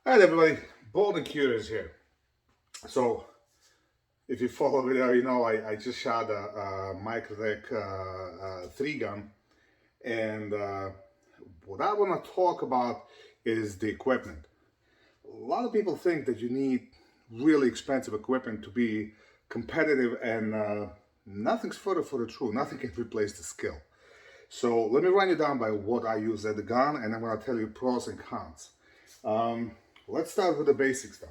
Hi everybody, Bald and Curious here. So, if you follow the video, you know I just shot a Microtech 3 gun, and what I want to talk about is the equipment. A lot of people think that you need really expensive equipment to be competitive, and nothing's further for the truth. Nothing can replace the skill. So let me run you down by what I use at the gun, and I'm going to tell you pros and cons. Um, let's start with the basic stuff.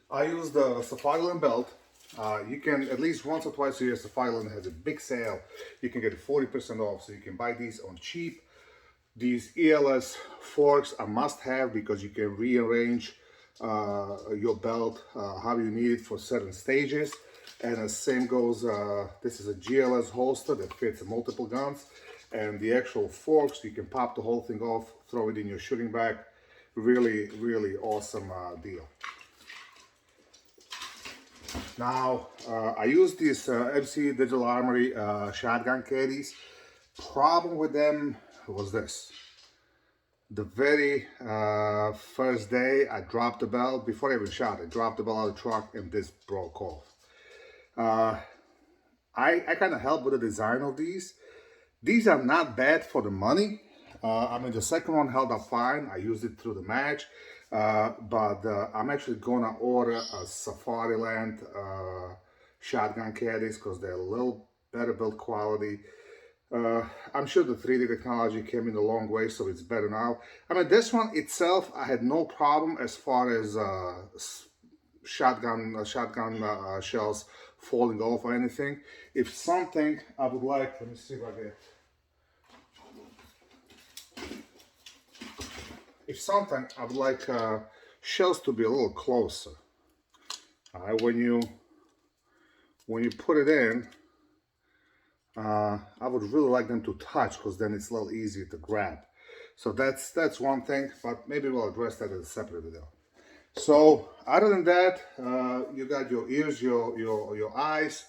I use the Safariland Belt. You can, at least once or twice a year, Safariland has a big sale. You can get 40% off, so you can buy these on cheap. These ELS forks are must-have because you can rearrange your belt how you need it for certain stages. And the same goes, this is a GLS holster that fits multiple guns. And the actual forks, you can pop the whole thing off, throw it in your shooting bag. Really, really awesome deal. Now, I use these MC Digital Armory shotgun caddies. Problem with them was this. The very first day I dropped the belt, before I even shot, I dropped the belt out of the truck and this broke off. I kind of helped with the design of these. These are not bad for the money. I mean, the second one held up fine. I used it through the match. But I'm actually gonna order a Safariland shotgun caddies because they're a little better build quality. I'm sure the 3D technology came in a long way, so it's better now. I mean, this one itself, I had no problem as far as shotgun shells falling off or anything. If something I would like, let me see if I get. If something, I would like shells to be a little closer. When you put it in, I would really like them to touch because then it's a little easier to grab. So that's one thing, but maybe we'll address that in a separate video. So other than that, you got your ears, your eyes.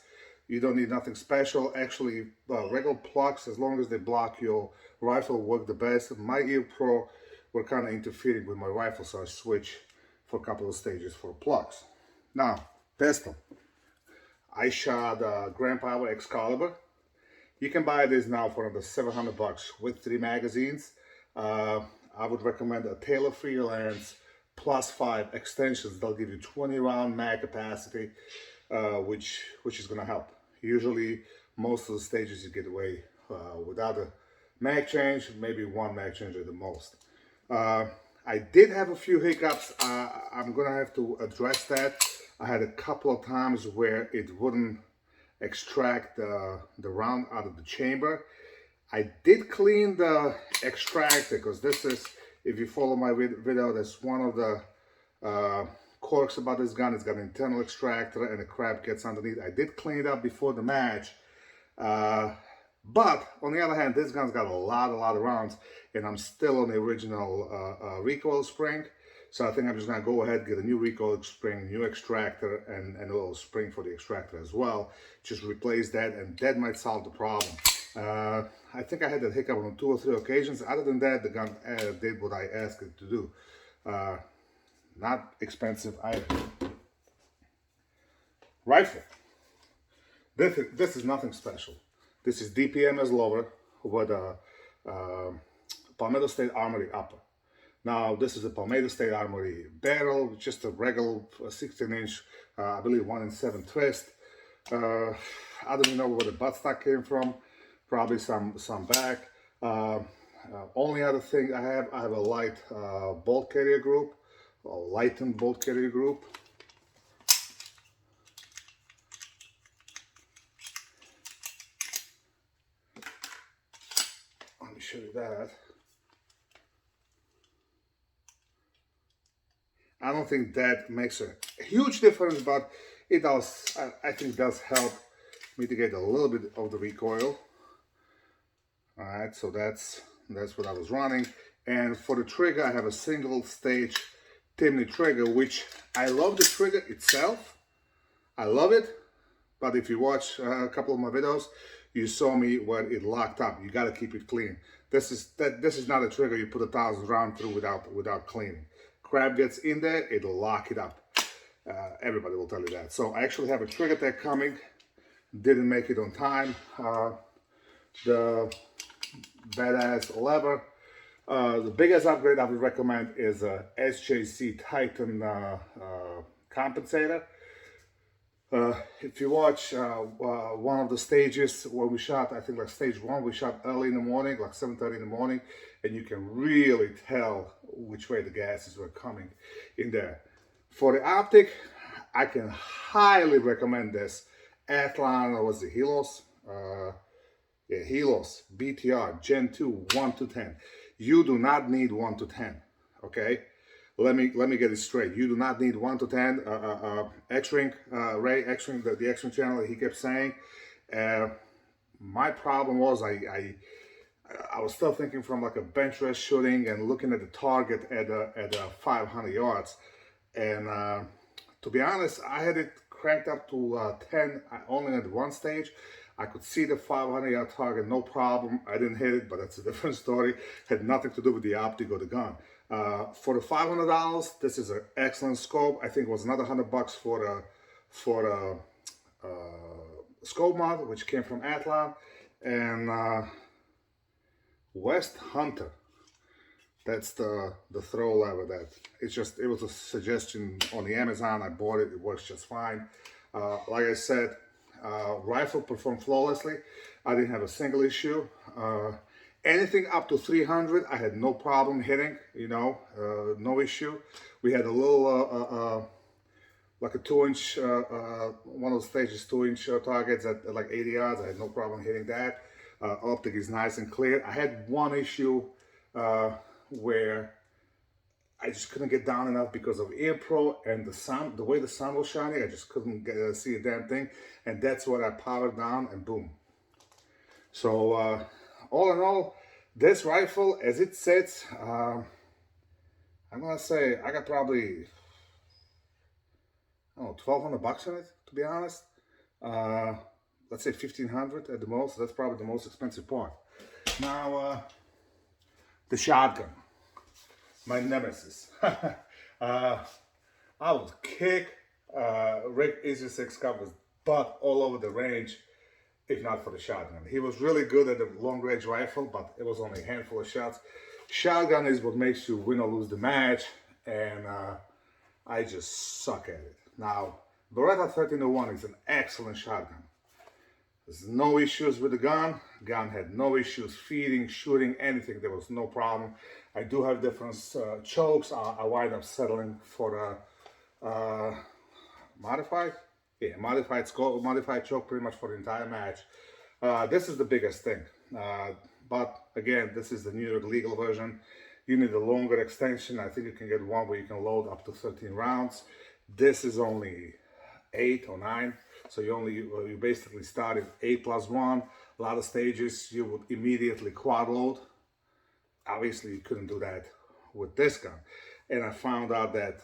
You don't need nothing special. Actually, regular plugs, as long as they block your rifle, work the best. My ear pro were kind of interfering with my rifle, so I switched for a couple of stages for plugs. Now, pistol. I shot Grand Power Excalibur. You can buy this now for under $700 with 3 magazines. I would recommend a Taylor Freelance +5 extensions. They'll give you 20 round mag capacity, which is gonna help. Usually, most of the stages you get away without a mag change, maybe 1 mag change at the most. I did have a few hiccups. I'm gonna have to address that. I had a couple of times where it wouldn't extract the round out of the chamber. I did clean the extractor because this is, if you follow my video, that's one of the quirks about this gun. It's got an internal extractor and the crap gets underneath. I did clean it up before the match. But on the other hand, this gun's got a lot of rounds, and I'm still on the original recoil spring. So I think I'm just gonna go ahead, get a new recoil spring, new extractor, and a little spring for the extractor as well. Just replace that, and that might solve the problem. I think I had that hiccup on 2 or 3 occasions. Other than that, the gun did what I asked it to do. Not expensive either. Rifle. This is nothing special. This is DPMS lower with a Palmetto State Armory upper. Now, this is a Palmetto State Armory barrel, just a regular 16-inch, I believe 1-in-7 twist. I don't even know where the buttstock came from. Probably some back. Only other thing I have a light bolt carrier group, a lightened bolt carrier group. Let me show you that. I don't think that makes a huge difference, but it does, I think does help mitigate a little bit of the recoil. All right, so that's what I was running. And for the trigger, I have a single stage Timney trigger, which I love the trigger itself. I love it. But if you watch a couple of my videos, You saw me where it locked up. You got to keep it clean. This is not a trigger you put 1,000 rounds through without cleaning. Crab gets in there, it'll lock it up. Everybody will tell you that. So I actually have a trigger tech coming. Didn't make it on time. The badass lever. The biggest upgrade I would recommend is a SJC Titan compensator. If you watch one of the stages where we shot, I think like stage 1, we shot early in the morning, like 7:30 in the morning, and you can really tell which way the gases were coming in there. For the Optic, I can highly recommend this Athlon, or was it Helos? Yeah, Helos BTR Gen 2 1 to 10. You do not need 1 to 10, okay? Let me get it straight. You do not need 1 to 10. X-Ring, Ray, X-Ring, the X-Ring channel, he kept saying. My problem was I was still thinking from like a bench rest shooting and looking at the target at 500 yards. And to be honest, I had it cranked up to 10 only at one stage. I could see the 500-yard target, no problem. I didn't hit it, but that's a different story. Had nothing to do with the optic or the gun. For the $500, this is an excellent scope. I think it was another $100 for the scope mod, which came from Athlon, and West Hunter. That's the throw lever. That it was a suggestion on the Amazon. I bought it. It works just fine. Like I said, rifle performed flawlessly. I didn't have a single issue. Anything up to 300, I had no problem hitting. You know, no issue. We had a little like a 2-inch, one of the stages 2-inch targets at like 80 yards. I had no problem hitting that. Optic is nice and clear. I had one issue where I just couldn't get down enough because of AirPro and the sun, the way the sun was shining. I just couldn't see a damn thing, and that's what I powered down, and boom. So all in all, this rifle as it sits, I'm gonna say I got probably, I don't know, $1,200 in it, to be honest. Let's say $1,500 at the most. That's probably the most expensive part. Now, the shotgun, my nemesis. I would kick Rick Excalibur's butt all over the range if not for the shotgun. He was really good at the long range rifle, but it was only a handful of shots. Shotgun is what makes you win or lose the match, and I just suck at it. Now, Beretta 1301 is an excellent shotgun. There's no issues with the gun. Gun had no issues feeding, shooting, anything. There was no problem. I do have different chokes. I wind up settling for the modified. Yeah, modified scope, modified choke pretty much for the entire match. This is the biggest thing. But again, this is the New York legal version. You need a longer extension. I think you can get one where you can load up to 13 rounds. This is only 8 or 9. So you basically started 8 plus 1. A lot of stages you would immediately quad load. Obviously you couldn't do that with this gun. And I found out that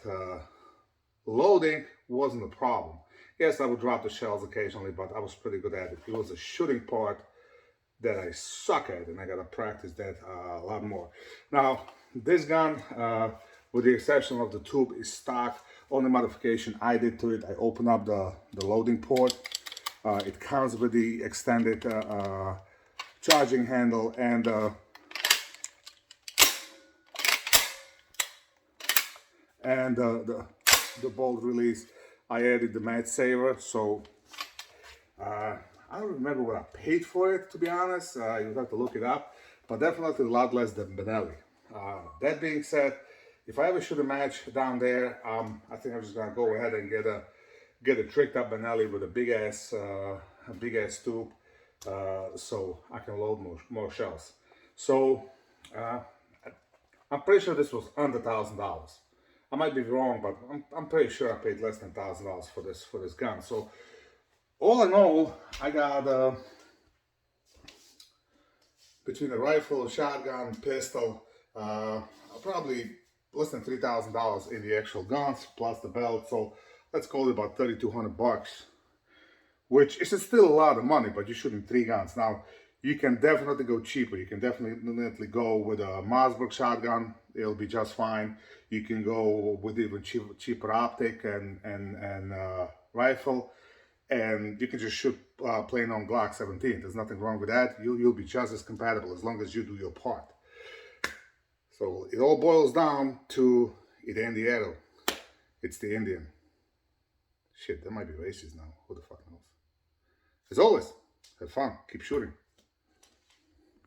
loading wasn't a problem. Yes, I would drop the shells occasionally, but I was pretty good at it. It was a shooting part that I suck at, and I gotta practice that a lot more. Now, this gun, with the exception of the tube, is stock. Only modification I did to it, I opened up the loading port. It comes with the extended charging handle and the bolt release. I added the match saver, so I don't remember what I paid for it, to be honest. You have to look it up, but definitely a lot less than Benelli. That being said, if I ever shoot a match down there, I think I'm just gonna go ahead and get a tricked up Benelli with a big ass tube, so I can load more shells. So I'm pretty sure this was under $1,000. I might be wrong, but I'm pretty sure I paid less than $1,000 for this gun. So all in all, I got between the rifle, shotgun, pistol, probably less than $3,000 in the actual guns plus the belt. So let's call it about $3,200 which is still a lot of money, but you're shooting 3 guns. Now, you can definitely go cheaper. You can definitely go with a Mossberg shotgun. It'll be just fine. You can go with even cheaper optic and rifle, and you can just shoot plain on Glock 17. There's nothing wrong with that. You'll be just as compatible as long as you do your part. So it all boils down to it ain't the arrow, it's the Indian. Shit, that might be racist now. Who the fuck knows? As always, have fun. Keep shooting.